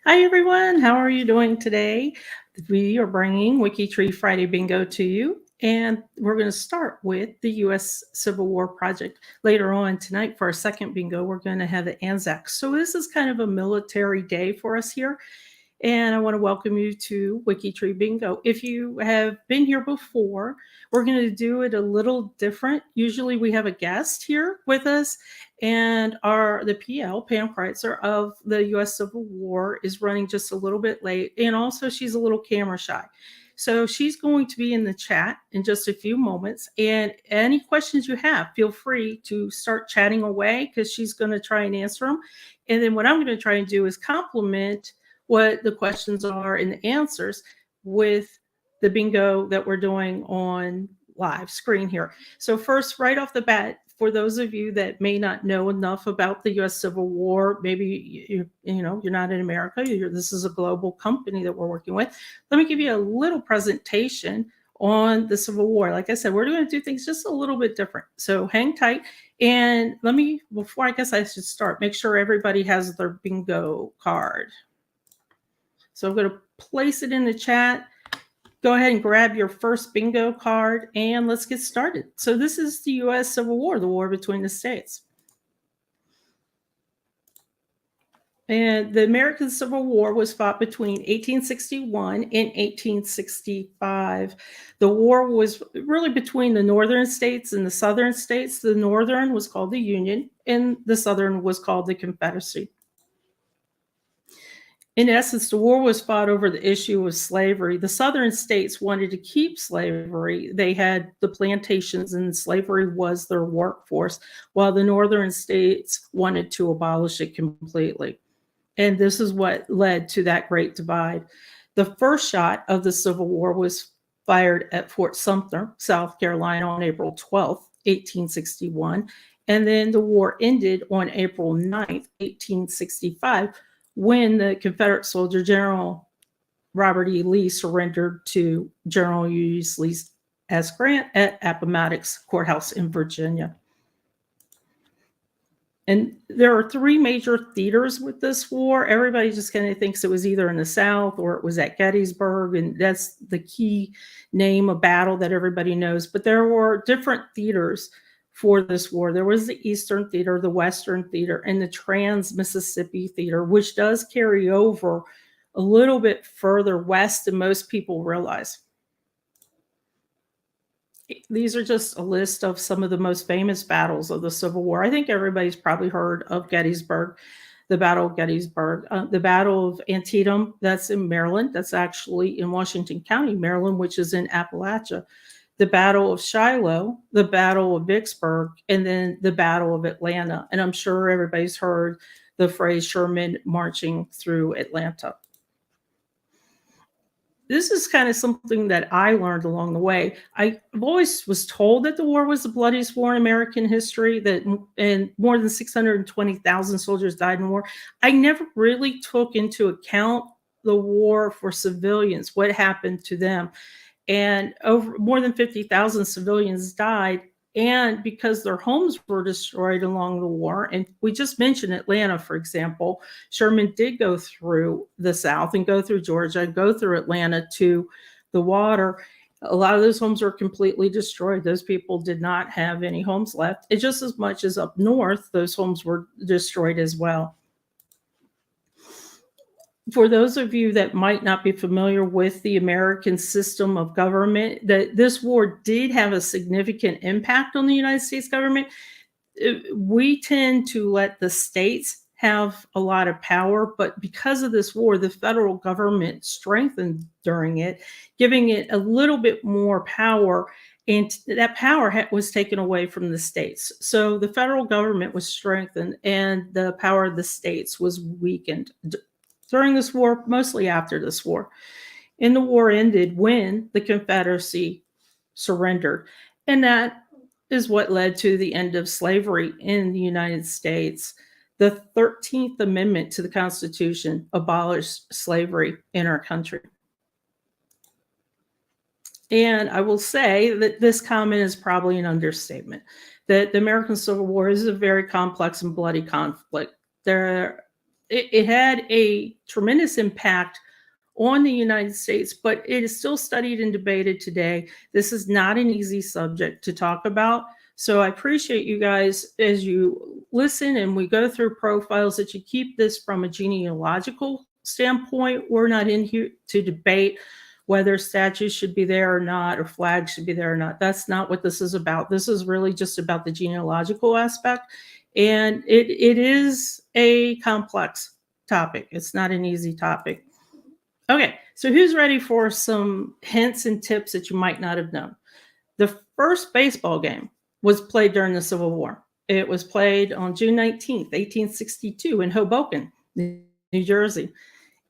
Hi, everyone. How are you doing today? We are bringing WikiTree Friday Bingo to you, and we're going to start with the U.S. Civil War project. Later on tonight, for our second bingo, we're going to have the Anzacs. So, this is kind of a military day for us here. And I want to welcome you to WikiTree Bingo. If you have been here before, we're going to do it a little different. Usually we have a guest here with us, and the PL, Pam Kreitzer of the U.S. Civil War, is running just a little bit late, and also she's a little camera shy. So she's going to be in the chat in just a few moments. And any questions you have, feel free to start chatting away because she's going to try and answer them. And then what I'm going to try and do is compliment what the questions are and the answers with the bingo that we're doing on live screen here. So first, right off the bat, for those of you that may not know enough about the U.S. Civil War, maybe you're not in America. This is a global company that we're working with. Let me give you a little presentation on the Civil War. Like I said, we're going to do things just a little bit different. So hang tight. And before I guess I should start, make sure everybody has their bingo card. So I'm going to place it in the chat. Go ahead and grab your first bingo card and let's get started. So this is the U.S. Civil War, the war between the states. And the American Civil War was fought between 1861 and 1865. The war was really between the northern states and the southern states. The northern was called the Union and the southern was called the Confederacy. In essence, the war was fought over the issue of slavery. The southern states wanted to keep slavery. They had the plantations and slavery was their workforce, while the northern states wanted to abolish it completely. And this is what led to that great divide. The first shot of the Civil War was fired at Fort Sumter, South Carolina, on April 12th, 1861. And then the war ended on April 9th, 1865, when the Confederate soldier General Robert E. Lee surrendered to General Ulysses S. Grant at Appomattox Courthouse in Virginia. And there are three major theaters with this war. Everybody just kind of thinks it was either in the South or it was at Gettysburg, and that's the key name of battle that everybody knows. But there were different theaters for this war. There was the Eastern Theater, the Western Theater, and the Trans-Mississippi Theater, which does carry over a little bit further west than most people realize. These are just a list of some of the most famous battles of the Civil War. I think everybody's probably heard of Gettysburg, the Battle of Gettysburg, the Battle of Antietam, that's in Maryland. That's actually in Washington County, Maryland, which is in Appalachia. The Battle of Shiloh, the Battle of Vicksburg, and then the Battle of Atlanta. And I'm sure everybody's heard the phrase Sherman marching through Atlanta. This is kind of something that I learned along the way. I always was told that the war was the bloodiest war in American history, and more than 620,000 soldiers died in the war. I never really took into account the war for civilians, what happened to them. And over more than 50,000 civilians died, and because their homes were destroyed along the war. And we just mentioned Atlanta, for example. Sherman did go through the South and go through Georgia and go through Atlanta to the water. A lot of those homes were completely destroyed. Those people did not have any homes left. And just as much as up north, those homes were destroyed as well. For those of you that might not be familiar with the American system of government, that this war did have a significant impact on the United States government. We tend to let the states have a lot of power, but because of this war, the federal government strengthened during it, giving it a little bit more power, and that power was taken away from the states. So the federal government was strengthened and the power of the states was weakened during this war, mostly after this war. And the war ended when the Confederacy surrendered. And that is what led to the end of slavery in the United States. The 13th Amendment to the Constitution abolished slavery in our country. And I will say that this comment is probably an understatement, that the American Civil War is a very complex and bloody conflict. it had a tremendous impact on the United States, but it is still studied and debated today. This is not an easy subject to talk about. So I appreciate you guys as you listen and we go through profiles that you keep this from a genealogical standpoint. We're not in here to debate whether statues should be there or not, or flags should be there or not. That's not what this is about. This is really just about the genealogical aspect. And it is a complex topic. It's not an easy topic. Okay, so who's ready for some hints and tips that you might not have known? The first baseball game was played during the Civil War. It was played on June 19th, 1862 in Hoboken, New Jersey.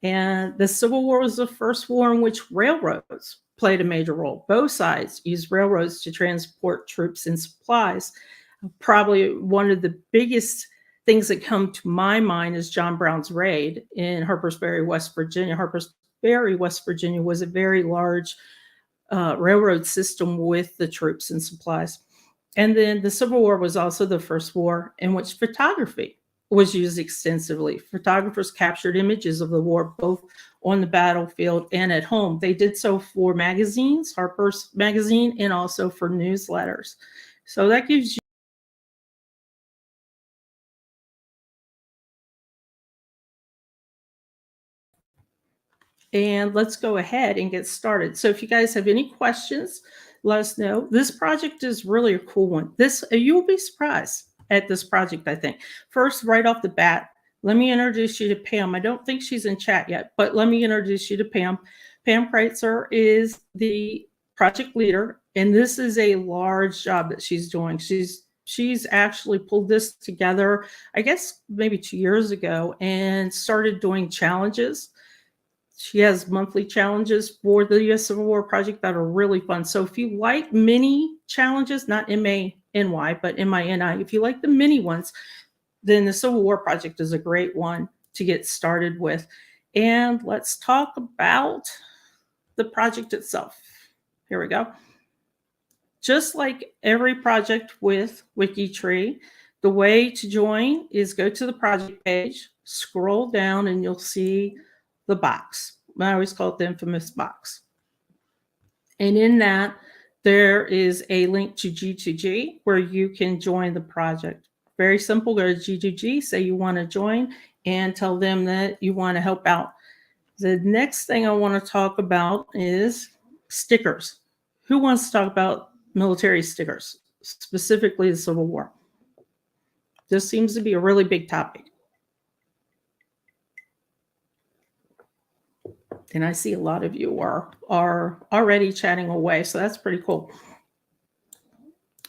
And the Civil War was the first war in which railroads played a major role. Both sides used railroads to transport troops and supplies. Probably one of the biggest things that come to my mind is John Brown's raid in Harpers Ferry, West Virginia. Harpers Ferry, West Virginia was a very large railroad system with the troops and supplies. And then the Civil War was also the first war in which photography was used extensively. Photographers captured images of the war both on the battlefield and at home. They did so for magazines, Harper's Magazine, and also for newsletters. So that gives you and let's go ahead and get started. So if you guys have any questions, let us know. This project is really a cool one. You will be surprised at this project, I think. First, right off the bat, let me introduce you to Pam. I don't think she's in chat yet, but let me introduce you to Pam. Pam Kreitzer is the project leader, and this is a large job that she's doing. She's actually pulled this together, I guess, maybe 2 years ago and started doing challenges. She has monthly challenges for the U.S. Civil War project that are really fun. So if you like mini challenges, not M-A-N-Y, but M-I-N-I, if you like the mini ones, then the Civil War project is a great one to get started with. And let's talk about the project itself. Here we go. Just like every project with WikiTree, the way to join is go to the project page, scroll down, and you'll see the box. I always call it the infamous box. And in that, there is a link to G2G where you can join the project. Very simple. Go to G2G, say you want to join, and tell them that you want to help out. The next thing I want to talk about is stickers. Who wants to talk about military stickers, specifically the Civil War? This seems to be a really big topic. And I see a lot of you are already chatting away, so that's pretty cool.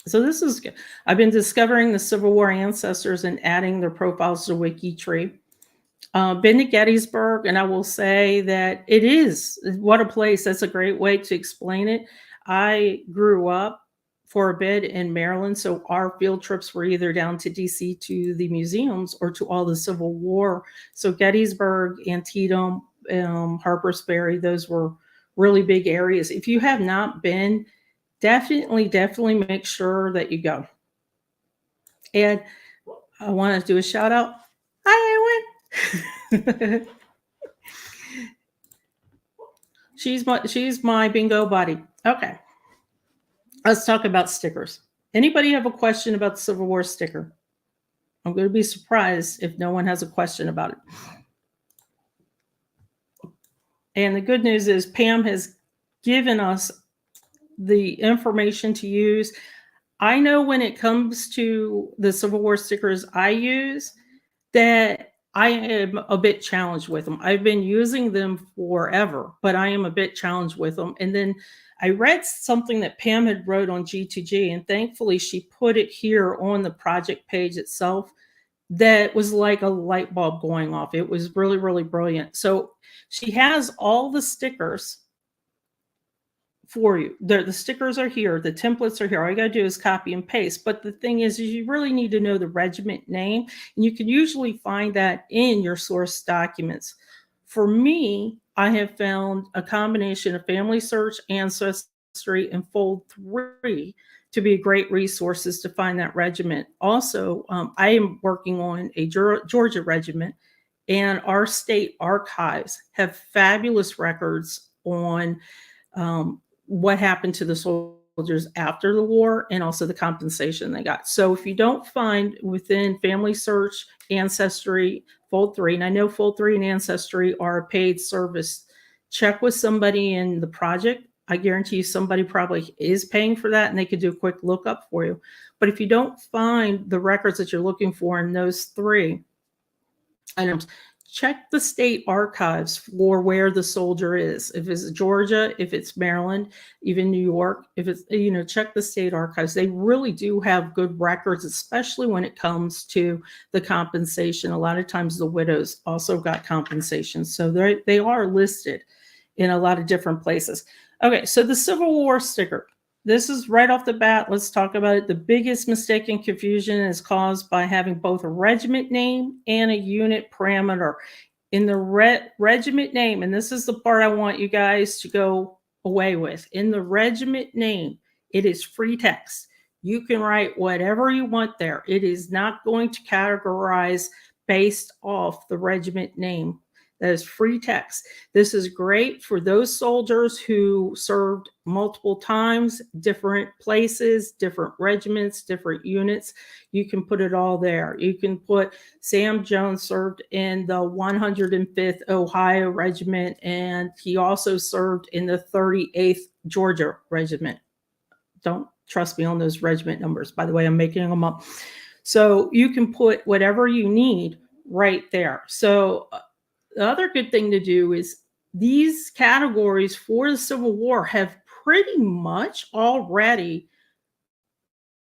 So this is good. I've been discovering the Civil War ancestors and adding their profiles to WikiTree. Been to Gettysburg, and I will say that it is, what a place. That's a great way to explain it. I grew up for a bit in Maryland, so our field trips were either down to DC to the museums or to all the Civil War. So Gettysburg, Antietam, Harpers Ferry, those were really big areas. If you have not been, definitely make sure that you go. And I want to do a shout out. Hi, Eowyn. she's my bingo buddy. Okay, let's talk about stickers. Anybody have a question about the Civil War sticker? I'm going to be surprised if no one has a question about it. And the good news is Pam has given us the information to use. I know when it comes to the Civil War stickers I use that I am a bit challenged with them. I've been using them forever, but I am a bit challenged with them. And then I read something that Pam had wrote on G2G, and thankfully she put it here on the project page itself. That was like a light bulb going off. It was really, really brilliant. So she has all the stickers for you. The stickers are here. The templates are here. All you got to do is copy and paste. But the thing is you really need to know the regiment name. And you can usually find that in your source documents. For me, I have found a combination of Family Search, Ancestry, and Fold 3 to be great resources to find that regiment. Also, I am working on a Georgia regiment, And our state archives have fabulous records on what happened to the soldiers after the war and also the compensation they got. So if you don't find within Family Search, Ancestry, Fold 3, and I know Fold 3 and Ancestry are a paid service, check with somebody in the project. I guarantee you somebody probably is paying for that and they could do a quick lookup for you. But if you don't find the records that you're looking for in those 3 items, check the state archives for where the soldier is. If it's Georgia, if it's Maryland, even New York, if it's, check the state archives. They really do have good records, especially when it comes to the compensation. A lot of times the widows also got compensation. So they are listed in a lot of different places. Okay, so the Civil War sticker. This is right off the bat. Let's talk about it. The biggest mistake and confusion is caused by having both a regiment name and a unit parameter. In the regiment name, and this is the part I want you guys to go away with. In the regiment name, it is free text. You can write whatever you want there. It is not going to categorize based off the regiment name. That is free text. This is great for those soldiers who served multiple times, different places, different regiments, different units. You can put it all there. You can put Sam Jones served in the 105th Ohio Regiment, and he also served in the 38th Georgia Regiment. Don't trust me on those regiment numbers. By the way, I'm making them up. So you can put whatever you need right there. So the other good thing to do is these categories for the Civil War have pretty much already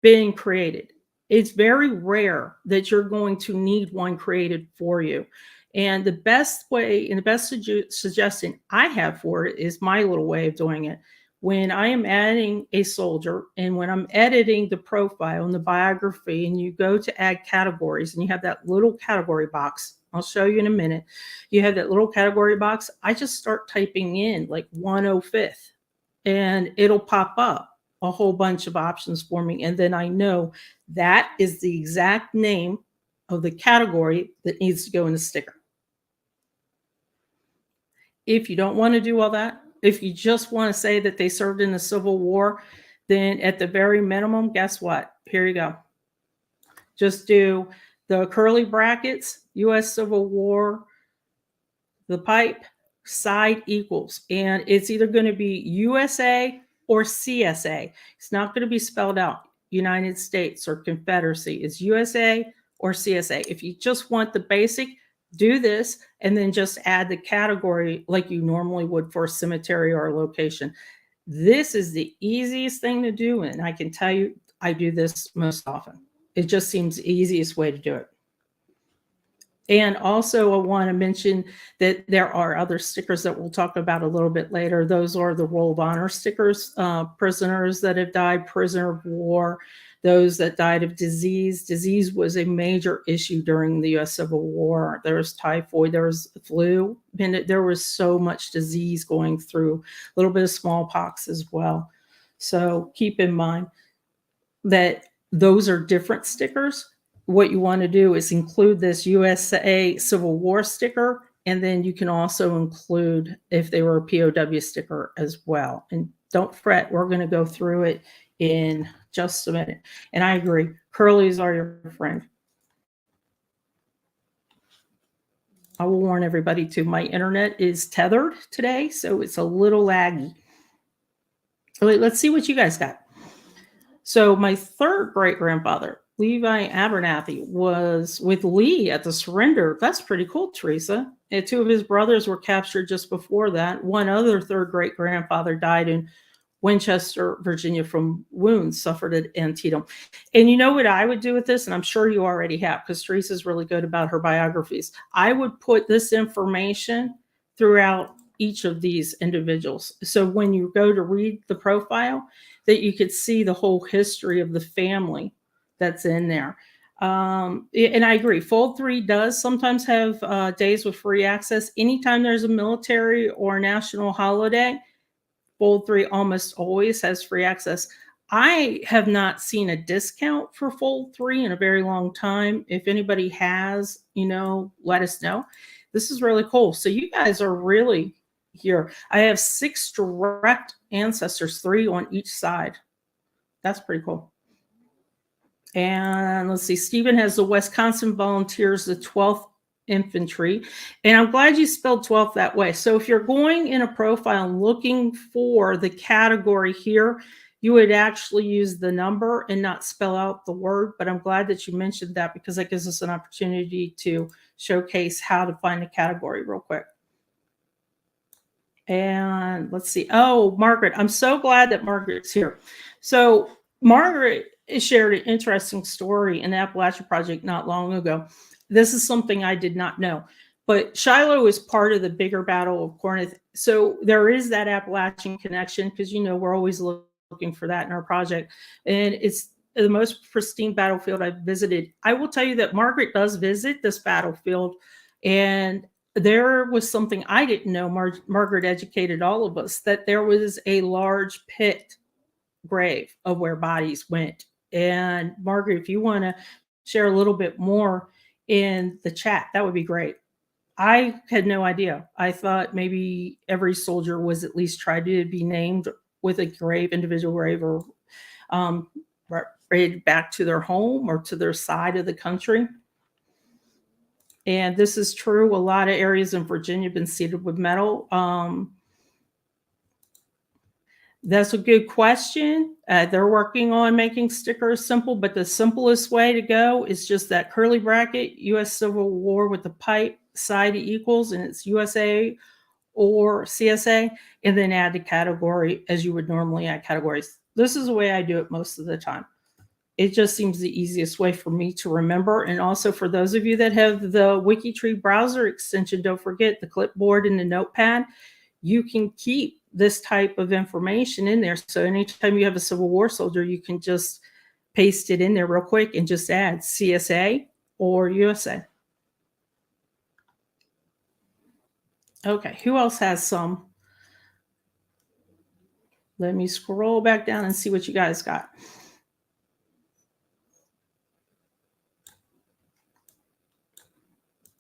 been created. It's very rare that you're going to need one created for you. And the best way and the best suggestion I have for it is my little way of doing it. When I am adding a soldier and when I'm editing the profile and the biography, and you go to add categories and you have that little category box, I'll show you in a minute. You have that little category box. I just start typing in like 105th and it'll pop up a whole bunch of options for me. And then I know that is the exact name of the category that needs to go in the sticker. If you don't want to do all that, if you just want to say that they served in the Civil War, then at the very minimum, guess what? Here you go. Just do the curly brackets, U.S. Civil War, the pipe, side equals. And it's either going to be USA or CSA. It's not going to be spelled out United States or Confederacy. It's USA or CSA. If you just want the basic, do this and then just add the category like you normally would for a cemetery or a location. This is the easiest thing to do. And I can tell you, I do this most often. It just seems the easiest way to do it. And also, I want to mention that there are other stickers that we'll talk about a little bit later. Those are the Roll of Honor stickers, prisoners that have died, prisoner of war, those that died of disease. Disease was a major issue during the U.S. Civil War. There was typhoid, there was flu, and there was so much disease going through, a little bit of smallpox as well. So keep in mind that those are different stickers. What you want to do is include this USA Civil War sticker, and then you can also include if they were a POW sticker as well. And don't fret, we're going to go through it in just a minute. And I agree, curlies are your friend. I will warn everybody too, my internet is tethered today, so it's a little laggy. Let's see what you guys got. So my third great-grandfather, Levi Abernathy, was with Lee at the surrender. That's pretty cool, Teresa. And 2 of his brothers were captured just before that. One other third great-grandfather died in Winchester, Virginia, from wounds suffered at Antietam. And you know what I would do with this? And I'm sure you already have, because Teresa's really good about her biographies. I would put this information throughout each of these individuals. So when you go to read the profile, that you could see the whole history of the family that's in there. And I agree, Fold 3 does sometimes have days with free access. Anytime there's a military or national holiday, Fold 3 almost always has free access. I have not seen a discount for Fold 3 in a very long time. If anybody has, let us know. This is really cool. So you guys are really here. I have 6 direct ancestors, 3 on each side. That's pretty cool. And let's see, Stephen has the Wisconsin Volunteers, the 12th Infantry. And I'm glad you spelled 12th that way. So if you're going in a profile and looking for the category here, you would actually use the number and not spell out the word. But I'm glad that you mentioned that, because that gives us an opportunity to showcase how to find a category real quick. And let's see. Oh, Margaret. I'm so glad that Margaret's here. So Margaret shared an interesting story in the Appalachian Project not long ago. This is something I did not know. But Shiloh is part of the bigger Battle of Corinth. So there is that Appalachian connection, because, we're always looking for that in our project. And it's the most pristine battlefield I've visited. I will tell you that Margaret does visit this battlefield. And there was something I didn't know. Margaret educated all of us that there was a large pit grave of where bodies went. And Margaret, if you want to share a little bit more in the chat, that would be great. I had no idea. I thought maybe every soldier was at least tried to be named with a grave, individual grave, or raided back to their home or to their side of the country. And this is true. A lot of areas in Virginia have been seeded with metal. That's a good question. They're working on making stickers simple, but the simplest way to go is just that curly bracket, U.S. Civil War with the pipe side equals, and it's USA or CSA, and then add the category as you would normally add categories. This is the way I do it most of the time. It just seems the easiest way for me to remember. And also for those of you that have the WikiTree browser extension, don't forget the clipboard and the notepad. You can keep this type of information in there. So anytime you have a Civil War soldier, you can just paste it in there real quick and just add CSA or USA. Okay, who else has some? Let me scroll back down and see what you guys got.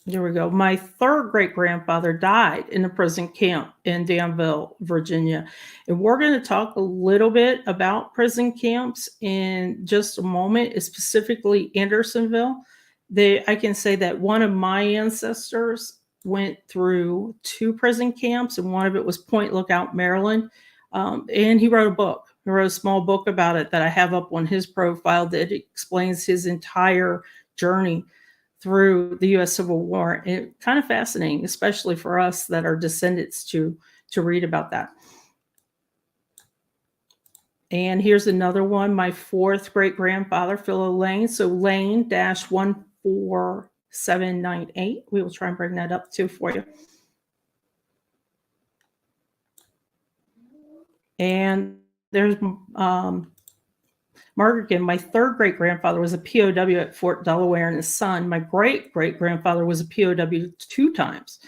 There we go. My 3rd great-grandfather died in a prison camp in Danville, Virginia. And we're going to talk a little bit about prison camps in just a moment, specifically Andersonville. I can say that one of my ancestors went through 2 prison camps, and one of it was Point Lookout, Maryland. And he wrote a book. He wrote a small book about it that I have up on his profile that explains his entire journey through the U.S. Civil War. And kind of fascinating, especially for us that are descendants to read about that. And here's another one, my 4th great-grandfather, Philip Lane. So Lane -14798. We will try and bring that up too for you. And there's Margaret again. My 3rd great-grandfather was a POW at Fort Delaware, and his son, my great-great-grandfather, was a POW 2 times.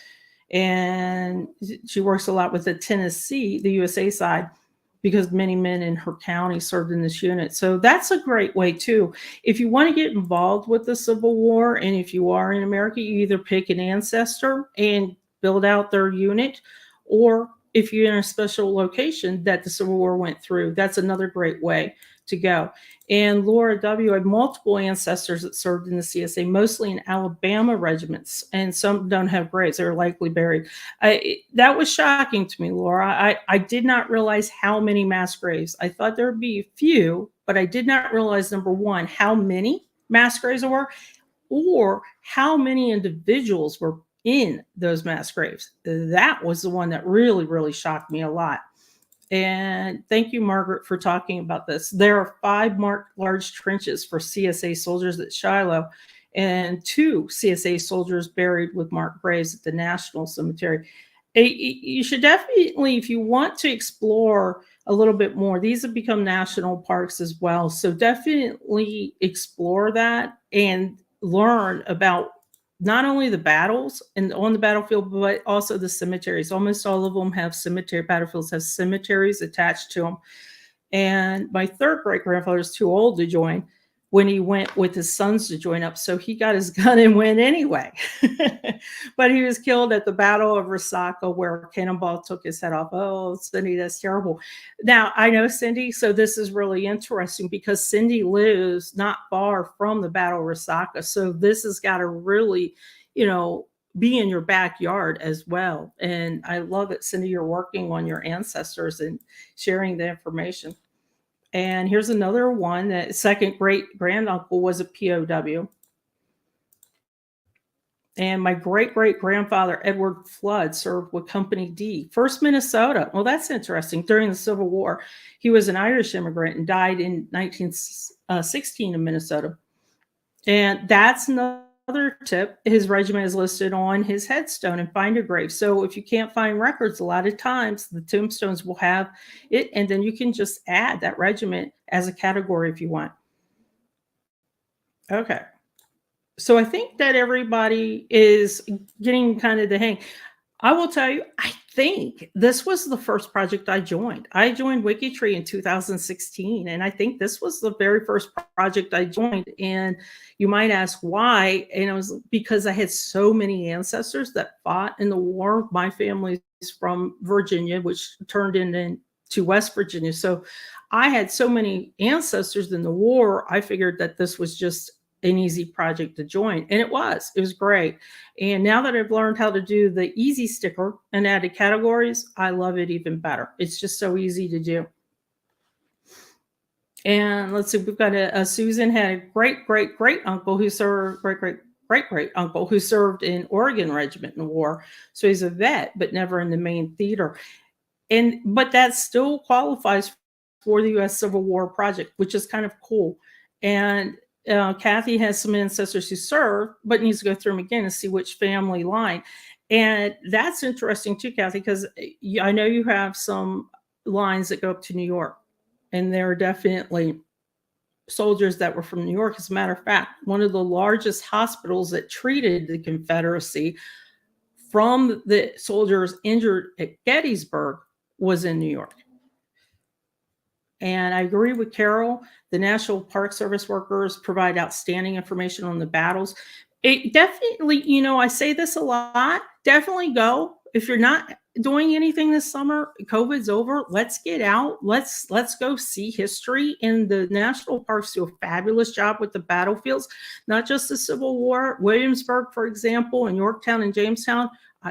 And she works a lot with the Tennessee, the USA side, because many men in her county served in this unit. So that's a great way too. If you want to get involved with the Civil War, and if you are in America, you either pick an ancestor and build out their unit, or if you're in a special location that the Civil War went through, that's another great way to go. And Laura W. had multiple ancestors that served in the CSA, mostly in Alabama regiments, and some don't have graves. They're likely buried. That was shocking to me, Laura. I did not realize how many mass graves. I thought there would be a few, but I did not realize, number one, how many mass graves there were, or how many individuals were in those mass graves. That was the one that really, really shocked me a lot. And thank you, Margaret, for talking about this. There are 5 marked large trenches for CSA soldiers at Shiloh, and 2 CSA soldiers buried with marked graves at the National Cemetery. You should definitely, if you want to explore a little bit more, these have become national parks as well. So definitely explore that and learn about not only the battles and on the battlefield, but also the cemeteries. Almost all of them have battlefields have cemeteries attached to them. And my third great grandfather is too old to join when he went with his sons to join up. So he got his gun and went anyway. But he was killed at the Battle of Resaca, where a cannonball took his head off. Oh, Cindy, that's terrible. Now, I know Cindy, so this is really interesting because Cindy lives not far from the Battle of Resaca. So this has got to really, be in your backyard as well. And I love it, Cindy, you're working on your ancestors and sharing the information. And here's another one that second great granduncle was a POW. And my great great grandfather, Edward Flood, served with Company D, 1st Minnesota. Well, that's interesting. During the Civil War, he was an Irish immigrant and died in 1916 in Minnesota. And that's another tip. His regiment is listed on his headstone and find a grave. So if you can't find records, a lot of times the tombstones will have it, and then you can just add that regiment as a category if you want. Okay. So I think that everybody is getting kind of the hang. I will tell you, I think this was the first project I joined. I joined WikiTree in 2016, and I think this was the very first project I joined. And you might ask why, and it was because I had so many ancestors that fought in the war. My family's from Virginia, which turned into West Virginia. So I had so many ancestors in the war, I figured that this was just an easy project to join. And it was great. And now that I've learned how to do the easy sticker and added categories, I love it even better. It's just so easy to do. And let's see, we've got a Susan had a great, great, great uncle who served, great, great, great, great uncle who served in Oregon Regiment in the war. So he's a vet, but never in the main theater. But that still qualifies for the U.S. Civil War project, which is kind of cool. And Kathy has some ancestors who serve, but needs to go through them again and see which family line. And that's interesting too, Kathy, because I know you have some lines that go up to New York, and there are definitely soldiers that were from New York. As a matter of fact, one of the largest hospitals that treated the Confederacy from the soldiers injured at Gettysburg was in New York. And I agree with Carol. The National Park Service workers provide outstanding information on the battles. It definitely, I say this a lot, definitely go. If you're not doing anything this summer, COVID's over, let's get out. Let's go see history. And the national parks do a fabulous job with the battlefields, not just the Civil War. Williamsburg, for example, and Yorktown and Jamestown.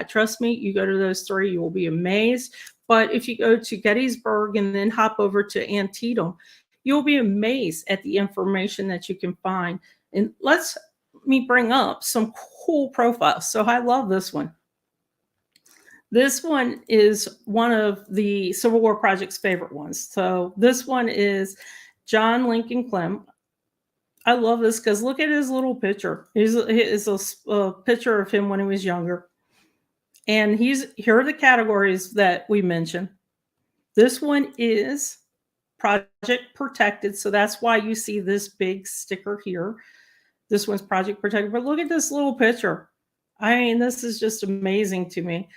Trust me, you go to those three, you will be amazed. But if you go to Gettysburg and then hop over to Antietam, you'll be amazed at the information that you can find. And let me bring up some cool profiles. So I love this one. This one is one of the Civil War Project's favorite ones. So this one is John Lincoln Clem. I love this because look at his little picture. It's a picture of him when he was younger. And here are the categories that we mentioned. This one is project protected. So that's why you see this big sticker here. This one's project protected. But look at this little picture. I mean, this is just amazing to me.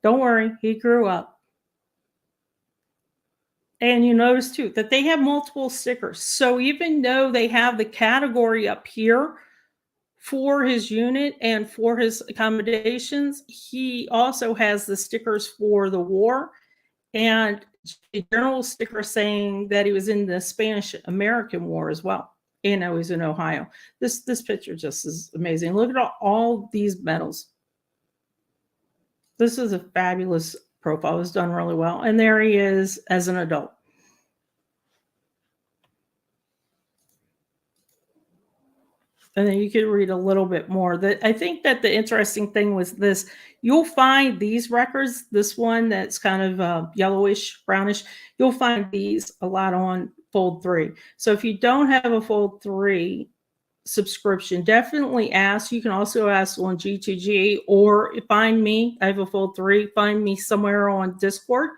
Don't worry, he grew up. And you notice too that they have multiple stickers. So even though they have the category up here for his unit and for his accommodations, he also has the stickers for the war and a general sticker saying that he was in the Spanish-American War as well. And now he's in Ohio. This picture just is amazing. Look at all these medals. This is a fabulous profile. It's done really well. And there he is as an adult. And then you can read a little bit more. I think that the interesting thing was this. You'll find these records, this one that's kind of yellowish, brownish, you'll find these a lot on Fold 3. So if you don't have a Fold 3 subscription, definitely ask. You can also ask on G2G or find me. I have a Fold 3. Find me somewhere on Discord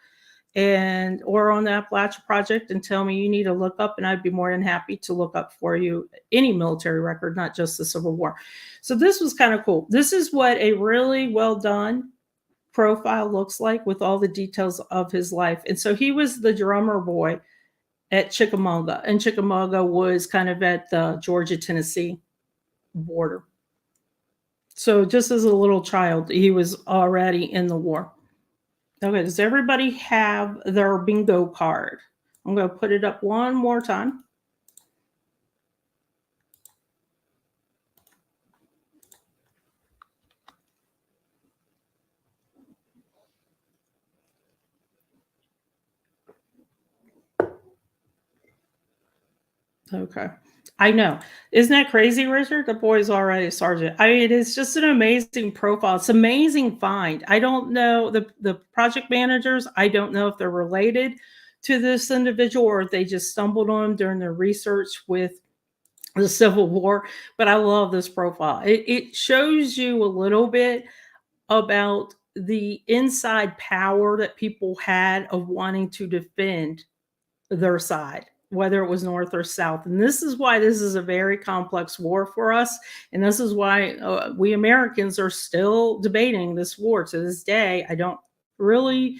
or on the Appalachia Project and tell me you need to look up, and I'd be more than happy to look up for you any military record, not just the Civil War. So this was kind of cool. This is what a really well done profile looks like with all the details of his life. And so he was the drummer boy at Chickamauga, and Chickamauga was kind of at the Georgia-Tennessee border. So just as a little child, he was already in the war. Okay, does everybody have their bingo card? I'm going to put it up one more time. Okay. I know. Isn't that crazy, Richard? The boy's already a sergeant. I mean, it's just an amazing profile. It's an amazing find. I don't know the project managers. I don't know if they're related to this individual or if they just stumbled on him during their research with the Civil War. But I love this profile. It shows you a little bit about the inside power that people had of wanting to defend their side, whether it was North or South. And this is why this is a very complex war for us. And this is why we Americans are still debating this war to this day. I don't really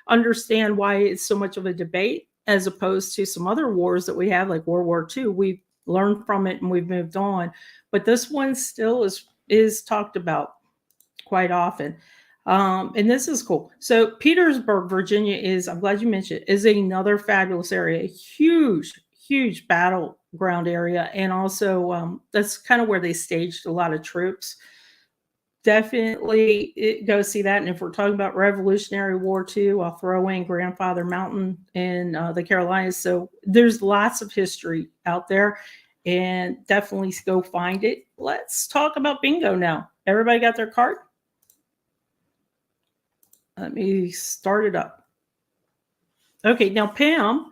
understand why it's so much of a debate as opposed to some other wars that we have, like World War II. We've learned from it and we've moved on. But this one still is talked about quite often. And this is cool. So Petersburg, Virginia I'm glad you mentioned, is another fabulous area, a huge battleground area. And also that's kind of where they staged a lot of troops. Definitely go see that. And if we're talking about Revolutionary War too, I'll throw in Grandfather Mountain in the Carolinas. So there's lots of history out there and definitely go find it. Let's talk about bingo now. Everybody got their card? Let me start it up. Okay, now Pam,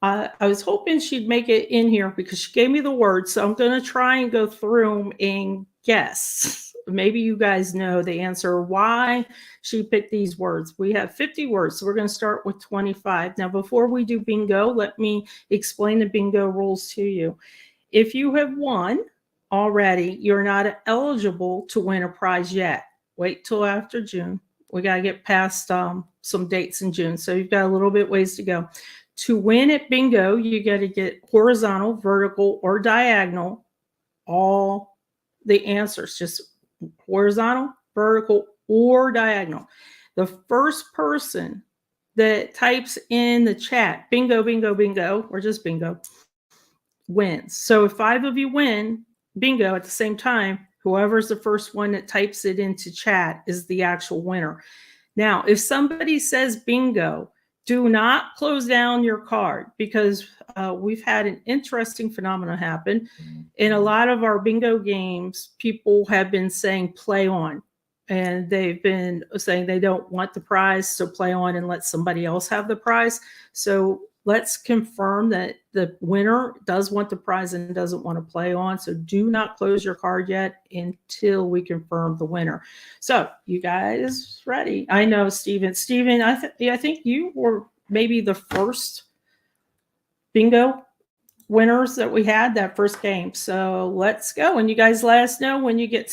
I was hoping she'd make it in here because she gave me the words. So I'm going to try and go through them and guess. Maybe you guys know the answer why she picked these words. We have 50 words, so we're going to start with 25. Now, before we do bingo, let me explain the bingo rules to you. If you have won already, you're not eligible to win a prize yet. Wait till after June. We got to get past some dates in June. So you've got a little bit ways to go. To win at bingo, you got to get horizontal, vertical, or diagonal, all the answers, just horizontal, vertical, or diagonal. The first person that types in the chat, bingo, bingo, bingo, or just bingo, wins. So if 5 of you win bingo at the same time, whoever's the first one that types it into chat is the actual winner. Now, if somebody says bingo, do not close down your card because we've had an interesting phenomenon happen. In a lot of our bingo games, people have been saying play on, and they've been saying they don't want the prize, so play on and let somebody else have the prize. So let's confirm that the winner does want the prize and doesn't want to play on. So do not close your card yet until we confirm the winner. So you guys ready? I know, Steven. Steven, I think you were maybe the first bingo winners that we had that first game. So let's go. And you guys let us know when you get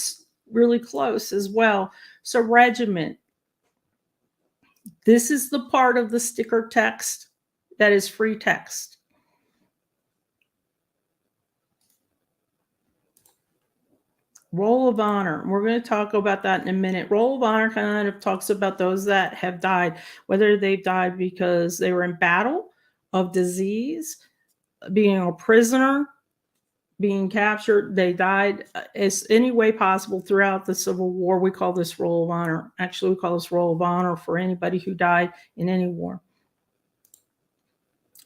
really close as well. So Regiment. This is the part of the sticker text that is free text. Roll of Honor. We're going to talk about that in a minute. Roll of Honor kind of talks about those that have died, whether they've died because they were in battle, of disease, being a prisoner, being captured. They died as any way possible throughout the Civil War. We call this Roll of Honor. Actually, we call this Roll of Honor for anybody who died in any war.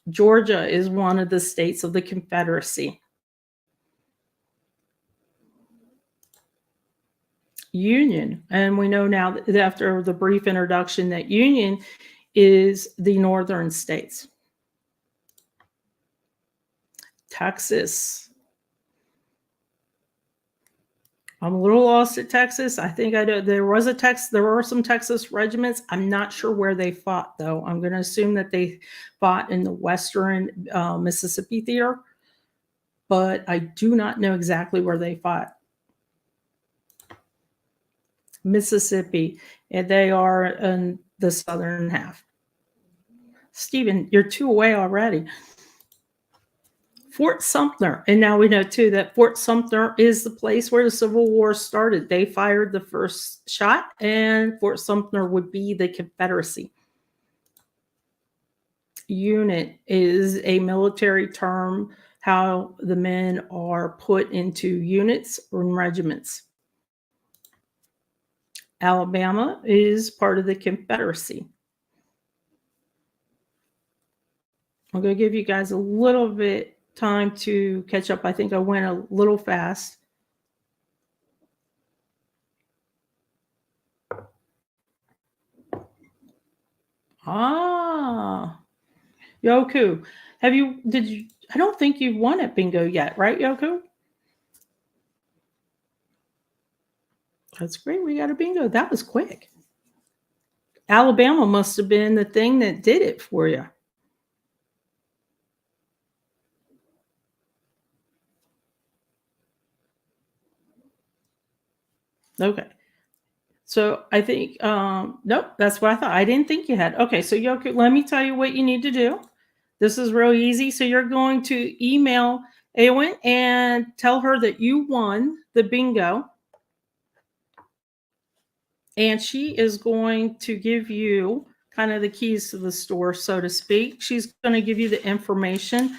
Georgia is one of the states of the Confederacy. Union, and we know now that after the brief introduction that Union is the northern states. Texas. I'm a little lost at Texas. I think I know there were some Texas regiments. I'm not sure where they fought, though. I'm going to assume that they fought in the western Mississippi theater, but I do not know exactly where they fought. Mississippi, and they are in the southern half. Stephen, you're 2 away already. Fort Sumter. And now we know too that Fort Sumter is the place where the Civil War started. They fired the first shot, and Fort Sumter would be the Confederacy. Unit is a military term, how the men are put into units or regiments. Alabama is part of the Confederacy. I'm going to give you guys a little bit time to catch up. I think I went a little fast. Ah, Yoku. I don't think you've won at bingo yet, right, Yoku? That's great. We got a bingo. That was quick. Alabama must have been the thing that did it for you. Okay. So I think, nope, that's what I thought. I didn't think you had. Okay, so Yoku, let me tell you what you need to do. This is real easy. So you're going to email Eowyn and tell her that you won the bingo. And she is going to give you kind of the keys to the store, so to speak. She's going to give you the information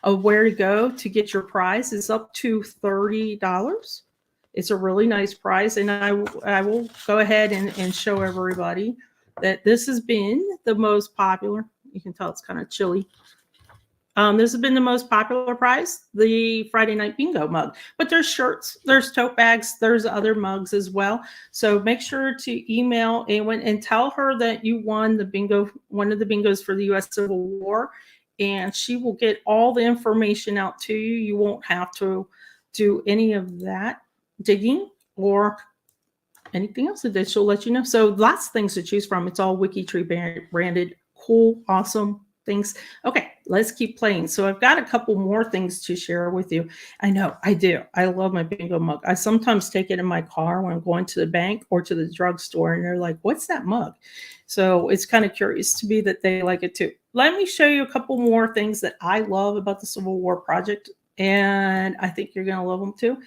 of where to go to get your prize. It's up to $30. It's a really nice prize. And I will go ahead and show everybody that this has been the most popular. You can tell it's kind of chilly. This has been the most popular prize, the Friday Night Bingo mug. But there's shirts, there's tote bags, there's other mugs as well. So make sure to email Eowyn and tell her that you won the bingo, one of the bingos for the U.S. Civil War, and she will get all the information out to you. You won't have to do any of that digging or anything else that she'll let you know. So lots of things to choose from. It's all WikiTree branded, cool, awesome things. Okay, let's keep playing. So I've got a couple more things to share with you. I know, I do. I love my bingo mug. I sometimes take it in my car when I'm going to the bank or to the drugstore, and they're like, what's that mug? So it's kind of curious to me that they like it too. Let me show you a couple more things that I love about the Civil War Project, and I think you're going to love them too.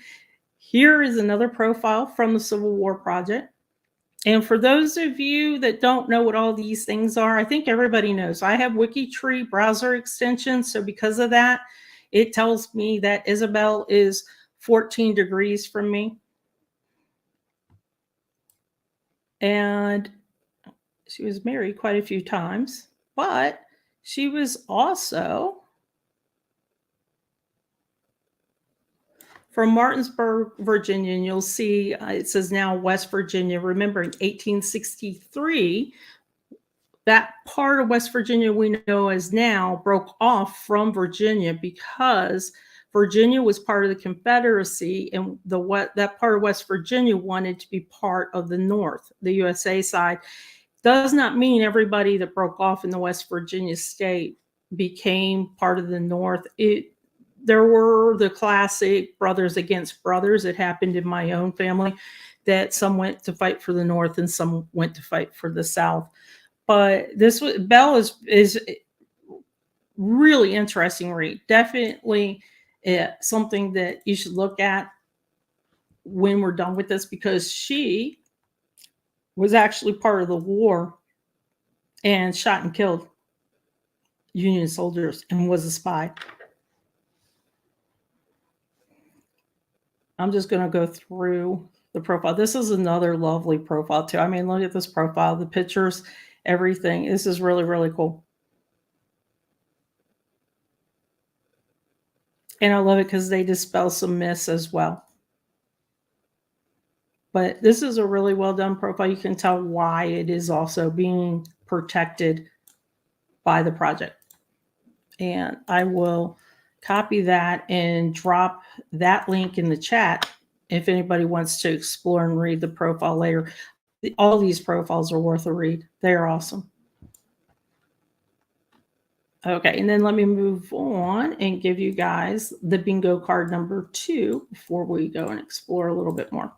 Here is another profile from the Civil War Project. And for those of you that don't know what all these things are, I think everybody knows. I have WikiTree browser extensions. So because of that, it tells me that Isabel is 14 degrees from me. And she was married quite a few times, but she was also from Martinsburg, Virginia, and you'll see it says now West Virginia. Remember, in 1863, that part of West Virginia we know as now broke off from Virginia because Virginia was part of the Confederacy, and that part of West Virginia wanted to be part of the North, the USA side. Does not mean everybody that broke off in the West Virginia state became part of the North. There were the classic brothers against brothers. It happened in my own family that some went to fight for the North and some went to fight for the South. But Belle is really interesting read. Definitely something that you should look at when we're done with this, because she was actually part of the war and shot and killed Union soldiers and was a spy. I'm just going to go through the profile. This is another lovely profile too. I mean, look at this profile, the pictures, everything. This is really, really cool. And I love it because they dispel some myths as well. But this is a really well done profile. You can tell why it is also being protected by the project. And I will copy that and drop that link in the chat if anybody wants to explore and read the profile later. All these profiles are worth a read. They are awesome. Okay, and then let me move on and give you guys the bingo card number 2 before we go and explore a little bit more.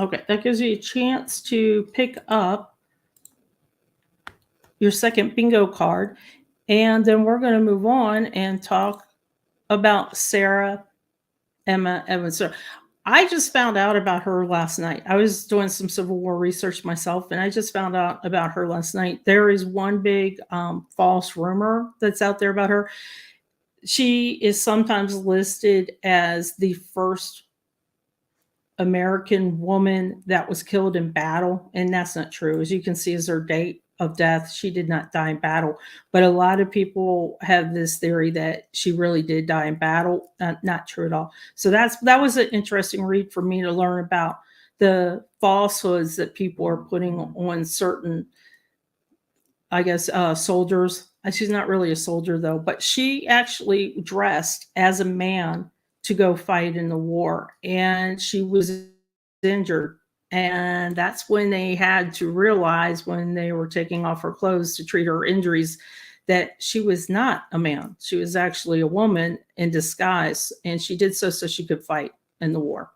Okay, that gives you a chance to pick up your second bingo card. And then we're going to move on and talk about Sarah Emma Evans. So I just found out about her last night. I was doing some Civil War research myself, and I just found out about her last night. There is one big false rumor that's out there about her. She is sometimes listed as the first American woman that was killed in battle, and that's not true. As you can see, as her date of death, she did not die in battle. But a lot of people have this theory that she really did die in battle. Not true at all. So that was an interesting read for me to learn about the falsehoods that people are putting on certain, I guess, soldiers. She's not really a soldier though, but she actually dressed as a man to go fight in the war, and she was injured. And that's when they had to realize, when they were taking off her clothes to treat her injuries, that she was not a man. She was actually a woman in disguise, and she did so she could fight in the war.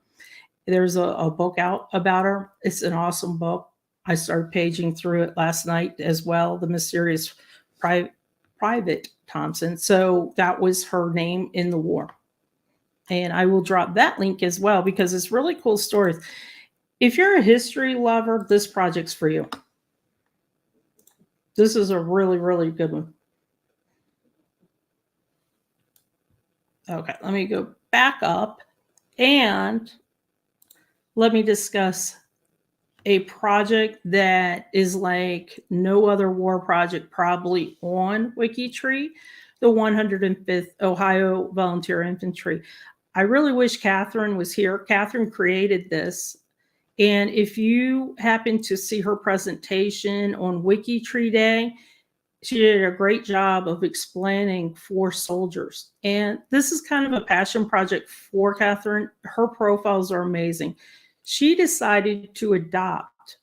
There's a book out about her. It's an awesome book. I started paging through it last night as well, The Mysterious Private Thompson. So that was her name in the war. And I will drop that link as well, because it's really cool stories. If you're a history lover, this project's for you. This is a really, really good one. Okay, let me go back up and let me discuss a project that is like no other war project probably on WikiTree, the 105th Ohio Volunteer Infantry. I really wish Catherine was here. Catherine created this. And if you happen to see her presentation on WikiTree Day, she did a great job of explaining for soldiers. And this is kind of a passion project for Catherine. Her profiles are amazing. She decided to adopt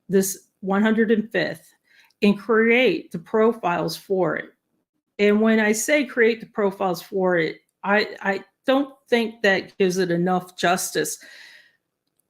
this 105th and create the profiles for it. And when I say create the profiles for it, I don't think that gives it enough justice.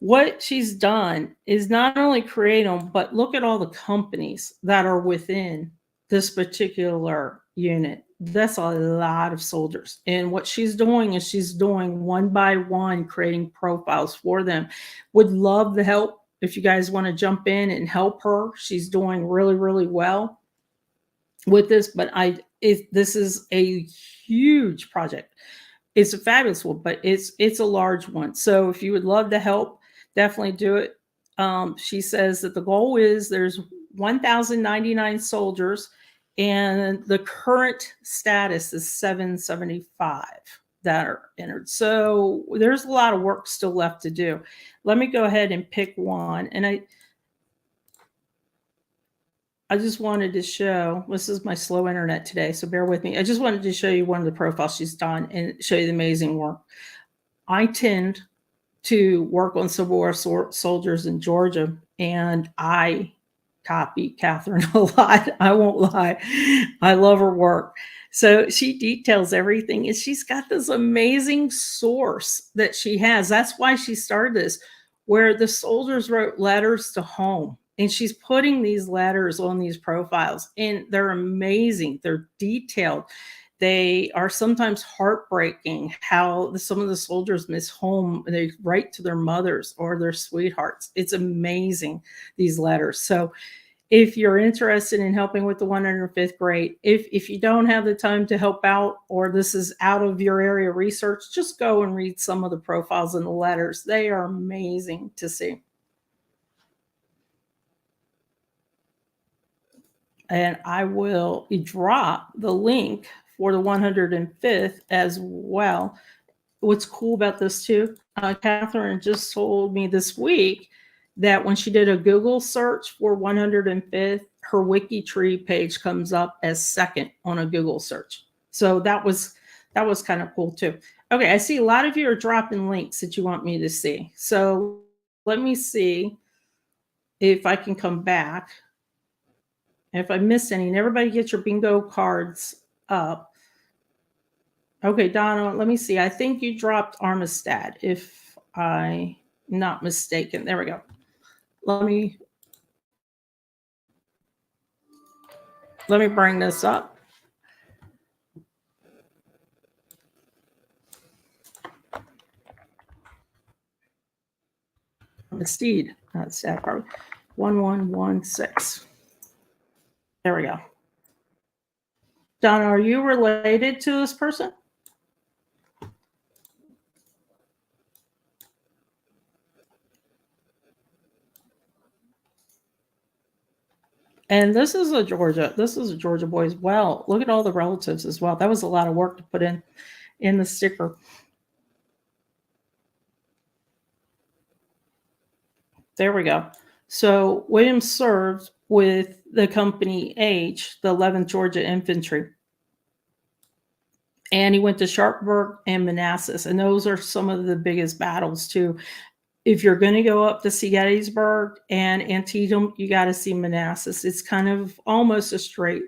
What she's done is not only create them, but look at all the companies that are within this particular unit. That's a lot of soldiers. And what she's doing is she's doing one by one, creating profiles for them. Would love the help if you guys want to jump in and help her. She's doing really, really well with this, but this is a huge project. It's a fabulous one, but it's a large one. So if you would love to help, definitely do it. She says that the goal is there's 1,099 soldiers, and the current status is 775 that are entered. So there's a lot of work still left to do. Let me go ahead and pick one. And I just wanted to show, this is my slow internet today, so bear with me. I just wanted to show you one of the profiles she's done and show you the amazing work. I tend to work on Civil War soldiers in Georgia, and I copy Catherine a lot. I won't lie. I love her work. So she details everything, and she's got this amazing source that she has. That's why she started this, where the soldiers wrote letters to home. And she's putting these letters on these profiles, and they're amazing. They're detailed. They are sometimes heartbreaking how some of the soldiers miss home. They write to their mothers or their sweethearts. It's amazing, these letters. So if you're interested in helping with the 105th, great. If you don't have the time to help out, or this is out of your area of research, just go and read some of the profiles and the letters. They are amazing to see. And I will drop the link for the 105th as well. What's cool about this too, Catherine just told me this week that when she did a Google search for 105th, her WikiTree page comes up as second on a Google search. So that was kind of cool too. Okay, I see a lot of you are dropping links that you want me to see. So let me see if I can come back. If I missed any, and everybody get your bingo cards up. Okay, Donna, let me see. I think you dropped Armistead, if I'm not mistaken. There we go. Let me. Let me bring this up. Steed, not staff probably. 1116. There we go. Donna, are you related to this person? And this is a Georgia boy as well. Look at all the relatives as well. That was a lot of work to put in the sticker. There we go. So Williams served with the Company H, the 11th Georgia Infantry. And he went to Sharpsburg and Manassas. And those are some of the biggest battles, too. If you're going to go up to see Gettysburg and Antietam, you got to see Manassas. It's kind of almost a straight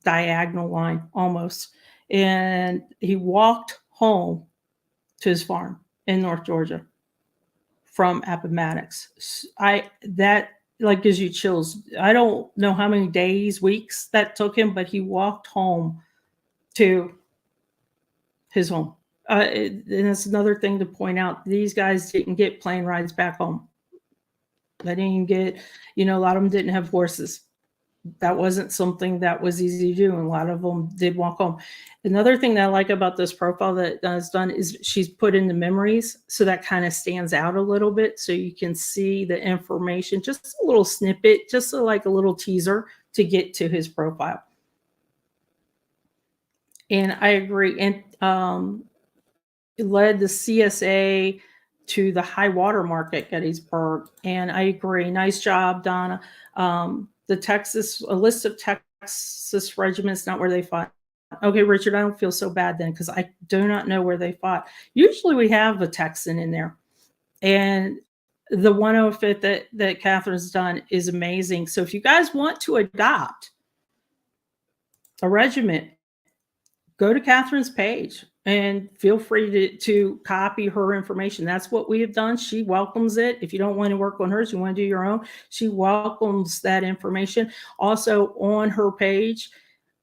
diagonal line, almost. And he walked home to his farm in North Georgia from Appomattox. That like gives you chills. I don't know how many days, weeks that took him, but he walked home to his home. And it's another thing to point out. These guys didn't get plane rides back home. They didn't get, a lot of them didn't have horses. That wasn't something that was easy to do. And a lot of them did walk home. Another thing that I like about this profile that is done is she's put in the memories. So that kind of stands out a little bit. So you can see the information, just a little snippet, just like a little teaser to get to his profile. And I agree. And it led the CSA to the high water mark at Gettysburg. And I agree. Nice job, Donna. A list of Texas regiments, not where they fought. Okay, Richard, I don't feel so bad then because I do not know where they fought. Usually we have a Texan in there. And the 105th that Catherine's done is amazing. So if you guys want to adopt a regiment, go to Catherine's page and feel free to copy her information. That's what we have done. She welcomes it. If you don't want to work on hers, you want to do your own, she welcomes that information. Also on her page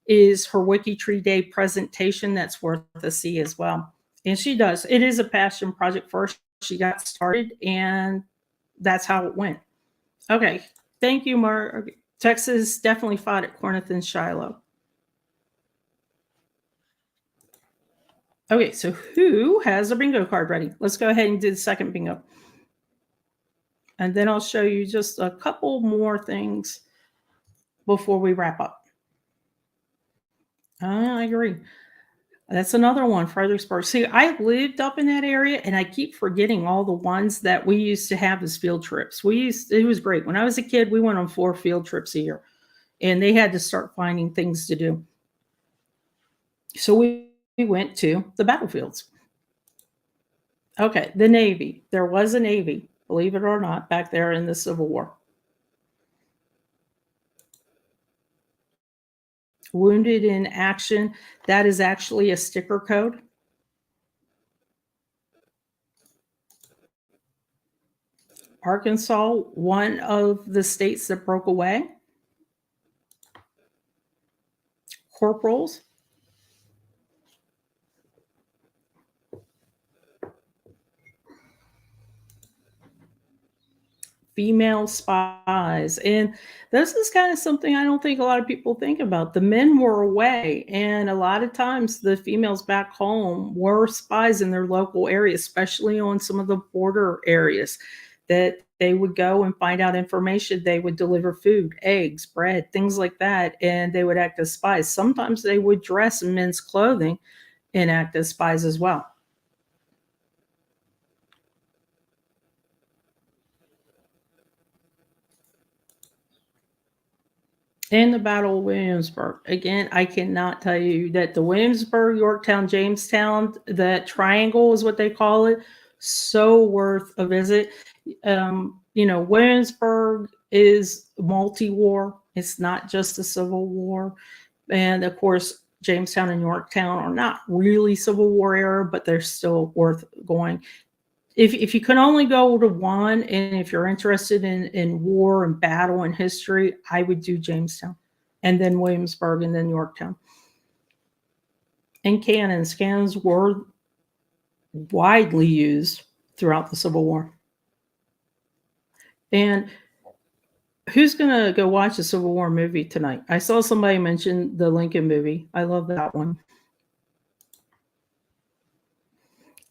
is her WikiTree Day presentation that's worth a see as well. And she does. It is a passion project for her. She got started and that's how it went. Okay. Thank you, Mark. Texas definitely fought at Corinth and Shiloh. Okay, so who has a bingo card ready? Let's go ahead and do the second bingo. And then I'll show you just a couple more things before we wrap up. I agree. That's another one, Fredericksburg. See, I lived up in that area and I keep forgetting all the ones that we used to have as field trips. It was great. When I was a kid, we went on 4 field trips a year and they had to start finding things to do. So we went to the battlefields. Okay, the Navy. There was a Navy, believe it or not, back there in the Civil War. Wounded in action. That is actually a sticker code. Arkansas, one of the states that broke away. Corporals. Female spies. And this is kind of something I don't think a lot of people think about. The men were away, and a lot of times the females back home were spies in their local area, especially on some of the border areas, that they would go and find out information. They would deliver food, eggs, bread, things like that, and they would act as spies. Sometimes they would dress in men's clothing and act as spies as well. In the Battle of Williamsburg. Again, I cannot tell you that the Williamsburg, Yorktown, Jamestown, that triangle is what they call it, so worth a visit. Williamsburg is multi-war. It's not just a Civil War. And of course, Jamestown and Yorktown are not really Civil War era, but they're still worth going. If you can only go to one, and if you're interested in war and battle and history, I would do Jamestown. and then Williamsburg, and then Yorktown. And cannons. Cannons were widely used throughout the Civil War. And who's going to go watch a Civil War movie tonight? I saw somebody mention the Lincoln movie. I love that one.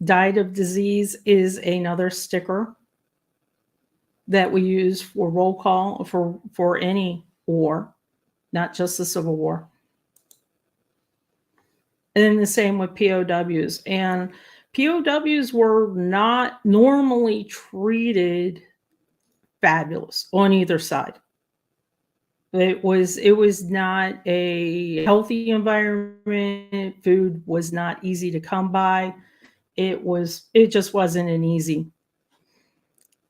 Died of disease is another sticker that we use for roll call for any war, not just the Civil War. And then the same with POWs. And POWs were not normally treated fabulous on either side. It was not a healthy environment. Food was not easy to come by. It just wasn't an easy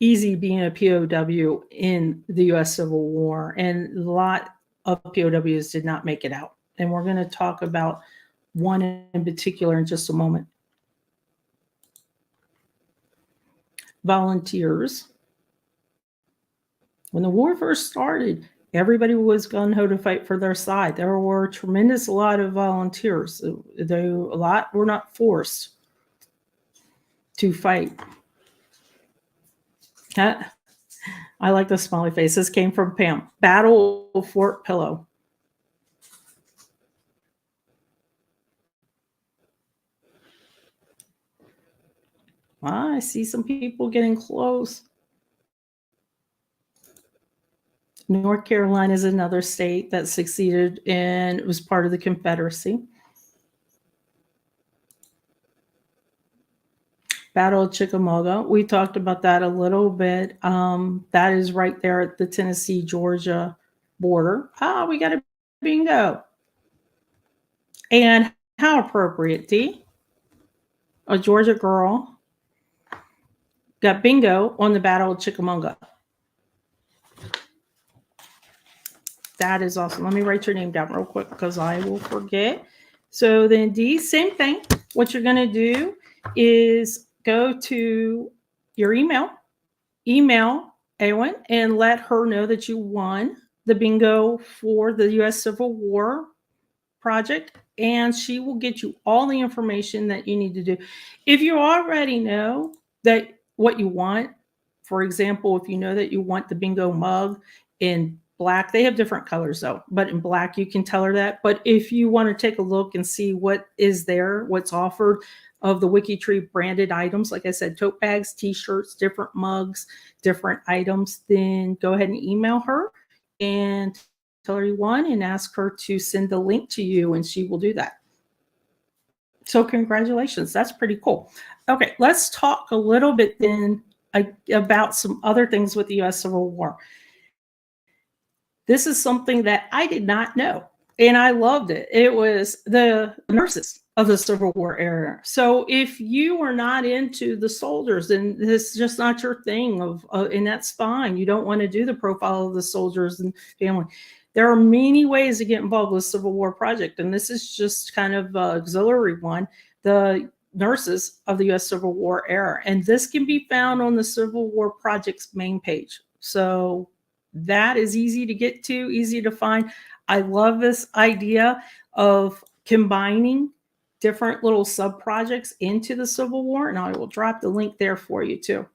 being a POW in the U.S. Civil War. And a lot of POWs did not make it out. And we're going to talk about one in particular in just a moment. Volunteers. When the war first started, everybody was gung-ho to fight for their side. There were a lot of volunteers. A lot were not forced to fight. I like the smiley face. This came from Pam. Battle of Fort Pillow. I see some people getting close. North Carolina is another state that succeeded and was part of the Confederacy. Battle of Chickamauga. We talked about that a little bit. That is right there at the Tennessee-Georgia border. We got a bingo. And how appropriate, Dee? A Georgia girl got bingo on the Battle of Chickamauga. That is awesome. Let me write your name down real quick because I will forget. So then Dee, same thing. What you're going to do is go to your email Eowyn, and let her know that you won the bingo for the U.S. Civil War project, and she will get you all the information that you need to do. If you already know that what you want, for example, if you know that you want the bingo mug in black, they have different colors though, but in black you can tell her that. But if you want to take a look and see what is there, what's offered of the WikiTree branded items, like I said, tote bags, t-shirts, different mugs, different items, then go ahead and email her and tell her you won and ask her to send the link to you, and she will do that. So congratulations. That's pretty cool. Okay, let's talk a little bit then about some other things with the U.S. Civil War. This is something that I did not know, and I loved it. It was the nurses of the Civil War era. So if you are not into the soldiers, then this is just not your thing, and that's fine. You don't want to do the profile of the soldiers and family. There are many ways to get involved with the Civil War project, and this is just kind of an auxiliary one, the nurses of the U.S. Civil War era. And this can be found on the Civil War Project's main page. So that is easy to get to, easy to find. I love this idea of combining different little sub-projects into the Civil War, and I will drop the link there for you too.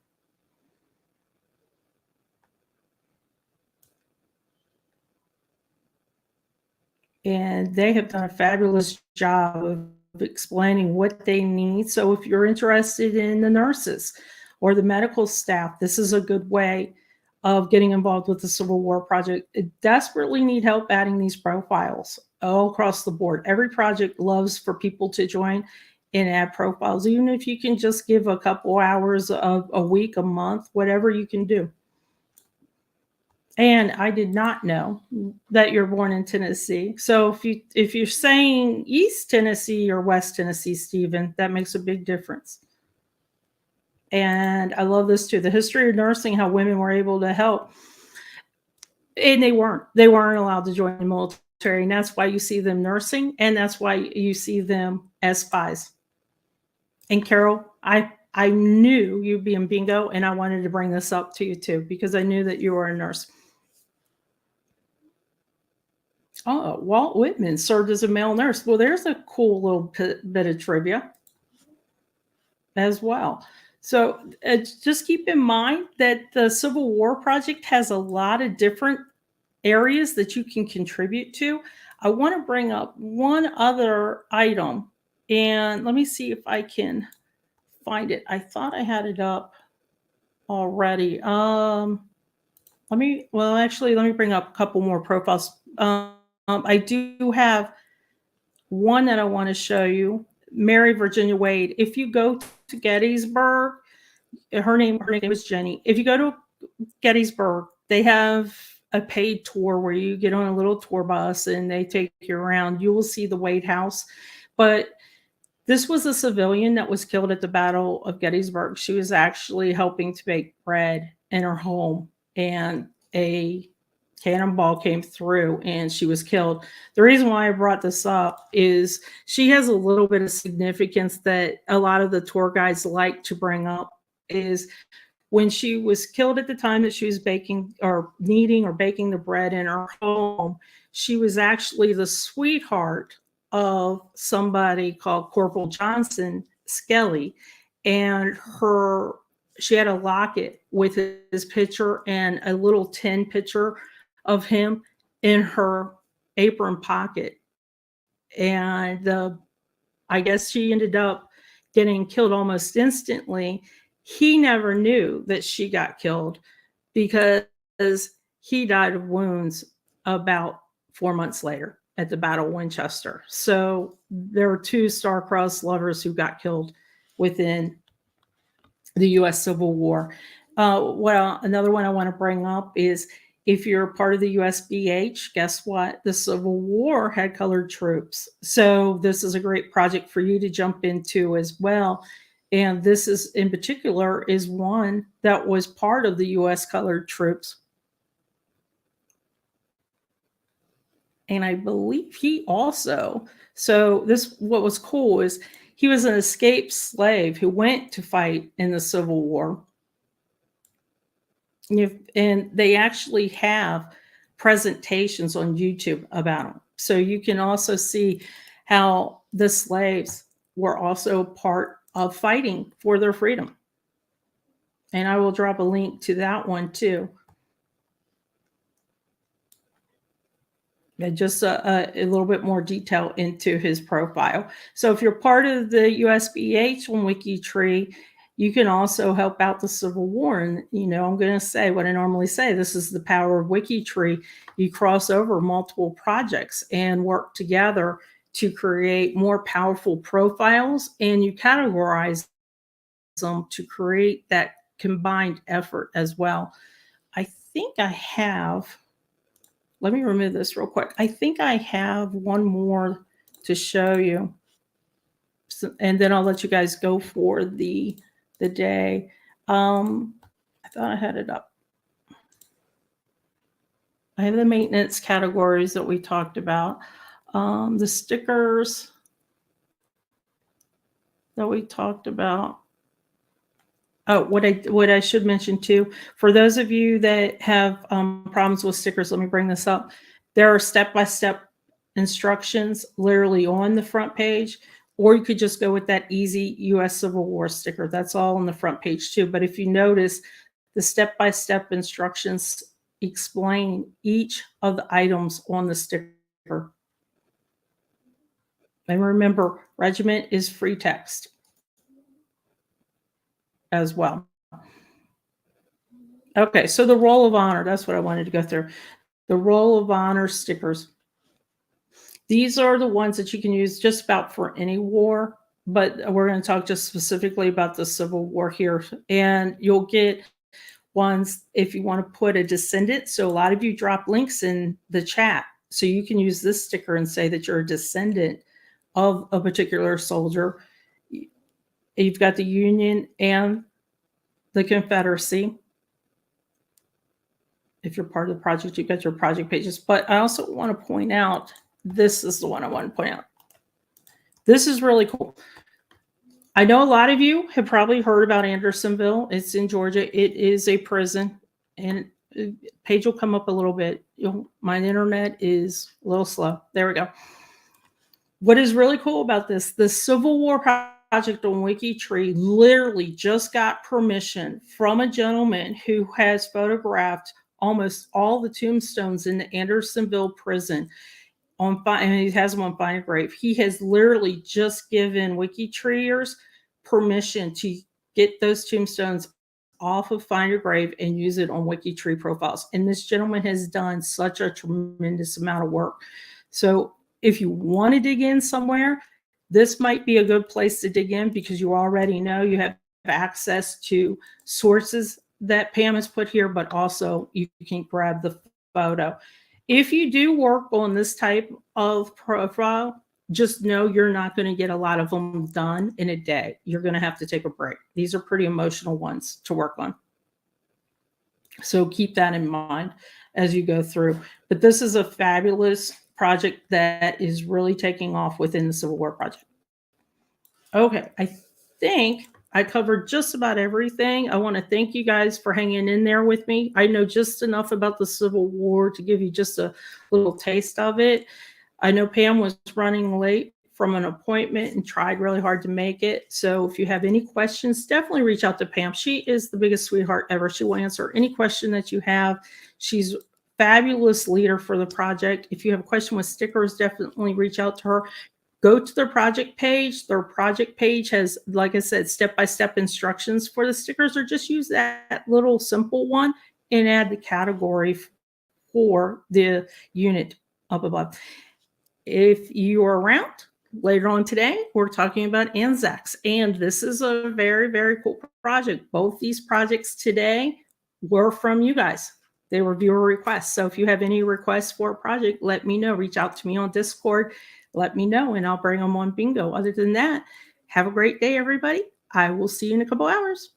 And they have done a fabulous job of explaining what they need. So if you're interested in the nurses or the medical staff, this is a good way of getting involved with the Civil War project. It desperately need help adding these profiles all across the board. Every project loves for people to join and add profiles, even if you can just give a couple hours of a week, a month, whatever you can do. And I did not know that you're born in Tennessee. So if you're saying East Tennessee or West Tennessee, Stephen, that makes a big difference. And I love this too. The history of nursing, how women were able to help. And they weren't allowed to join the military. And that's why you see them nursing. And that's why you see them as spies. And Carol, I knew you'd be in bingo, and I wanted to bring this up to you too, because I knew that you were a nurse. Oh, Walt Whitman served as a male nurse. Well, there's a cool little bit of trivia as well. So just keep in mind that the Civil War Project has a lot of different areas that you can contribute to. I want to bring up one other item, and let me see if I can find it. I thought I had it up already. Let me bring up a couple more profiles. I do have one that I want to show you. Mary Virginia Wade. If you go to Gettysburg, her name was Jenny. If you go to Gettysburg, they have a paid tour where you get on a little tour bus and they take you around. You will see the Wade House. But this was a civilian that was killed at the Battle of Gettysburg. She was actually helping to bake bread in her home, and a cannonball came through and she was killed. The reason why I brought this up is she has a little bit of significance that a lot of the tour guides like to bring up. Is when she was killed at the time that she was baking or kneading or baking the bread in her home, she was actually the sweetheart of somebody called Corporal Johnson Skelly. And she had a locket with his picture and a little tin picture of him in her apron pocket. And I guess she ended up getting killed almost instantly. He never knew that she got killed because he died of wounds about 4 months later at the Battle of Winchester. So there were two star-crossed lovers who got killed within the U.S. Civil War. Another one I want to bring up is if you're part of the USBH, guess what? The Civil War had colored troops. So this is a great project for you to jump into as well. And this is, in particular, is one that was part of the U.S. colored troops. And I believe what was cool is he was an escaped slave who went to fight in the Civil War. And they actually have presentations on YouTube about him. So you can also see how the slaves were also part of fighting for their freedom. And I will drop a link to that one too. Just a little bit more detail into his profile. So if you're part of the USBH on WikiTree, you can also help out the Civil War. And, I'm going to say what I normally say. This is the power of WikiTree. You cross over multiple projects and work together to create more powerful profiles, and you categorize them to create that combined effort as well. I think I have... Let me remove this real quick. I think I have one more to show you. And then I'll let you guys go for the day. I thought I had it up. I have the maintenance categories that we talked about. The stickers that we talked about. Oh, what I should mention too, for those of you that have problems with stickers, let me bring this up. There are step-by-step instructions literally on the front page, or you could just go with that easy U.S. Civil War sticker. That's all on the front page too. But if you notice, the step-by-step instructions explain each of the items on the sticker. And remember, Regiment is free text as well. Okay, so the Roll of Honor, that's what I wanted to go through. The Roll of Honor stickers. These are the ones that you can use just about for any war, but we're going to talk just specifically about the Civil War here. And you'll get ones if you want to put a descendant. So a lot of you drop links in the chat. So you can use this sticker and say that you're a descendant of a particular soldier. You've got the Union and the Confederacy. If you're part of the project, you've got your project pages. But I also want to point out, this is the one I want to point out. This is really cool. I know a lot of you have probably heard about Andersonville. It's in Georgia. It is a prison, and page will come up a little bit. My internet is a little slow. There we go. What is really cool about this, the Civil War project on WikiTree literally just got permission from a gentleman who has photographed almost all the tombstones in the Andersonville prison and he has them on Find a Grave. He has literally just given WikiTree's permission to get those tombstones off of Find a Grave and use it on WikiTree profiles. And this gentleman has done such a tremendous amount of work. So if you want to dig in somewhere, this might be a good place to dig in because you already know you have access to sources that Pam has put here, but also you can grab the photo. If you do work on this type of profile, just know you're not going to get a lot of them done in a day. You're going to have to take a break. These are pretty emotional ones to work on. So keep that in mind as you go through. But this is a fabulous project that is really taking off within the Civil War project. Okay, I think I covered just about everything. I want to thank you guys for hanging in there with me. I know just enough about the Civil War to give you just a little taste of it. I know Pam was running late from an appointment and tried really hard to make it. So if you have any questions, definitely reach out to Pam. She is the biggest sweetheart ever. She will answer any question that you have. She's a fabulous leader for the project. If you have a question with stickers, definitely reach out to her. Go to their project page. Their project page has, like I said, step-by-step instructions for the stickers, or just use that little simple one and add the category for the unit up above. If you are around later on today, we're talking about Anzacs, and this is a very, very cool project. Both these projects today were from you guys. They were viewer requests. So if you have any requests for a project, let me know. Reach out to me on Discord. Let me know, and I'll bring them on bingo. Other than that, have a great day, everybody. I will see you in a couple hours.